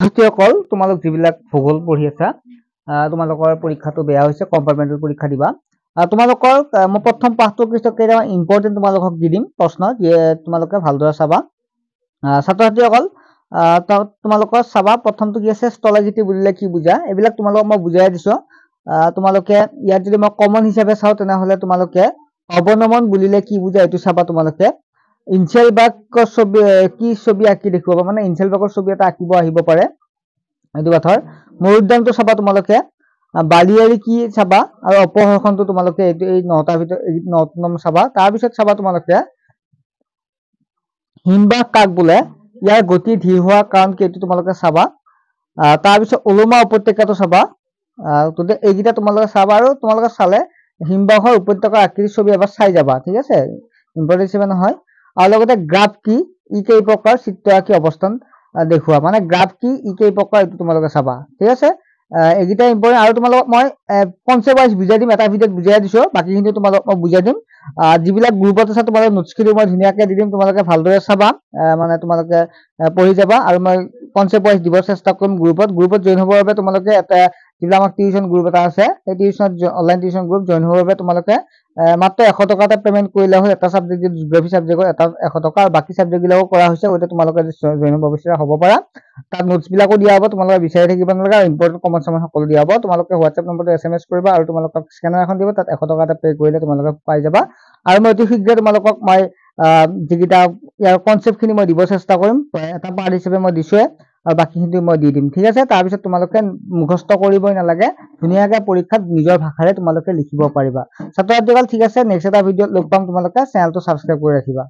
সকল তোমালোক যিবিলাক ভূগোল পঢ়ি আছা তোমালোকৰ পৰীক্ষাটো বেয়া হৈছে কম্পাৰ্টমেণ্টেল পৰীক্ষা দিবা তোমালোকৰ মই প্ৰথম পাঁচটো পৃষ্ঠাত কেইটামান ইম্পৰ্টেণ্ট তোমালোকক দি দিম প্ৰশ্ন তোমালোকে ভালদৰে চাবা ছাত্ৰ ছাত্ৰীসকল তোমালোকৰ চাবা প্ৰথমটো কি আছে স্থলগিতি বুলিলে কি বুজা এইবিলাক তোমালোকক মই বুজাই দিছো তোমালোকে ইয়াত যদি মই কমন হিচাপে চাও তেনেহলে তোমালোকে অৱনমন বুলিলে কি বুজা এইটো চাবা তোমালোকে ইনচেল বাকৰ ছবি কি ছবি আঁকি দেখুৱাব মানে ইনচেল বাকৰ ছবি এটা আঁকিব আহিব পাৰে এইটো কথাৰ মৰুদ্যানটো চাবা তোমালোকে বালিয়াৰি কি চাবা আৰু অপহৰ্ষণটো তোমালোকে এই 9টাৰ ভিতৰত 9 নম্বৰ চাবা তাৰ পিছত চাবা তোমালোকে হিমবাহ কাক বোলে ইয়াৰ গতি ধীৰ হোৱাৰ কাৰণ কি এইটো তোমালোকে চাবা তাৰ পিছত ওলোমা উপত্যকাটো চাবা তো এইকেইটা তোমালোকে চাবা আৰু তোমালোকে চালে হিমবাহৰ উপত্যকাৰ আকৃতিৰ ছবি এবাৰ চাই যাবা ঠিক আছে ইম্পৰ্টেন্ট হিচাপে নহয় আৰু লগতে গ্ৰাফ কি ই কেই প্ৰকাৰ চিত্ৰ আঁকি অৱস্থান দেখুৱা মানে গ্ৰাফ কি ই কেই প্ৰকাৰ এইটো তোমালোকে চাবা ঠিক আছে এইকেইটা ইম্পৰ্টেন্ট আৰু তোমালোকক মই কনসেপ্ট ওয়াইজ বুজাই দিম এটা ভিডিঅত বুজাই দিছো বাকিখিনি তোমালোকক মই বুজাই দিম যিবিলাক গ্ৰুপত আছে তোমালোকে নোটছখিনি মই ধুনীয়াকৈ দি দিম তোমালোকে ভালদৰে চাবা মানে তোমালোকে পঢ়ি যাবা আৰু মই কনসেপ্ট ওয়াইজ দিব চেষ্টা কৰিম গ্ৰুপত জয়েন হ'বৰ বাবে তোমালোকে এটা যিবিলাক আমাৰ টিউশন গ্ৰুপ এটা আছে সেই tuition online tuition group join হ'বৰ বাবে তোমালোকে মাত্ৰ 100 টকা এটা পেমেন্ট কৰিলে হয় এটা সাবজেক্ট জিওগ্ৰাফি সাবজেক্টৰ এটা 100 টকা আৰু বাকি সাবজেক্ট বিলাকো কৰা হৈছে ওতে তোমালোকে জয়েন হ'ব বিচাৰা হ'ব পাৰা তাত নোটছ বিলাকো দিয়া হ'ব তোমালোকে বিচাৰি থাকিব নালাগে আৰু ইম্পৰ্টেন্ট কমন সমান সকলো দিয়া হ'ব তোমালোকে WhatsApp নম্বৰটো SMS কৰিবা আৰু তোমালোকক স্ক্যানাৰ এখন দিব তাত 100 টকা এটা পে কৰিলে তোমালোকে পাই যাবা আৰু মই অতি শীঘ্ৰে তোমালোকক মই যিকিটা ইয়াৰ কনসেপ্ট খিনি মই দিব চেষ্টা কৰিম এটা পাৰ্ট হিচাপে মই দিছোৱে আৰু বাকিখিনি মই দি দিম ঠিক আছে তাৰ পিছত তোমালোকে মুখস্থ কৰিবই নালাগে ধুনীয়াকৈ পৰীক্ষাত নিজৰ ভাষাৰে তোমালোকে লিখিব পাৰিবা ছাত্ৰ ছাত্ৰীসকল ঠিক আছে নেক্সট এটা ভিডিঅত লগ পাম তোমালোকে চেনেলটো সাবস্ক্ৰাইব কৰি ৰাখিবা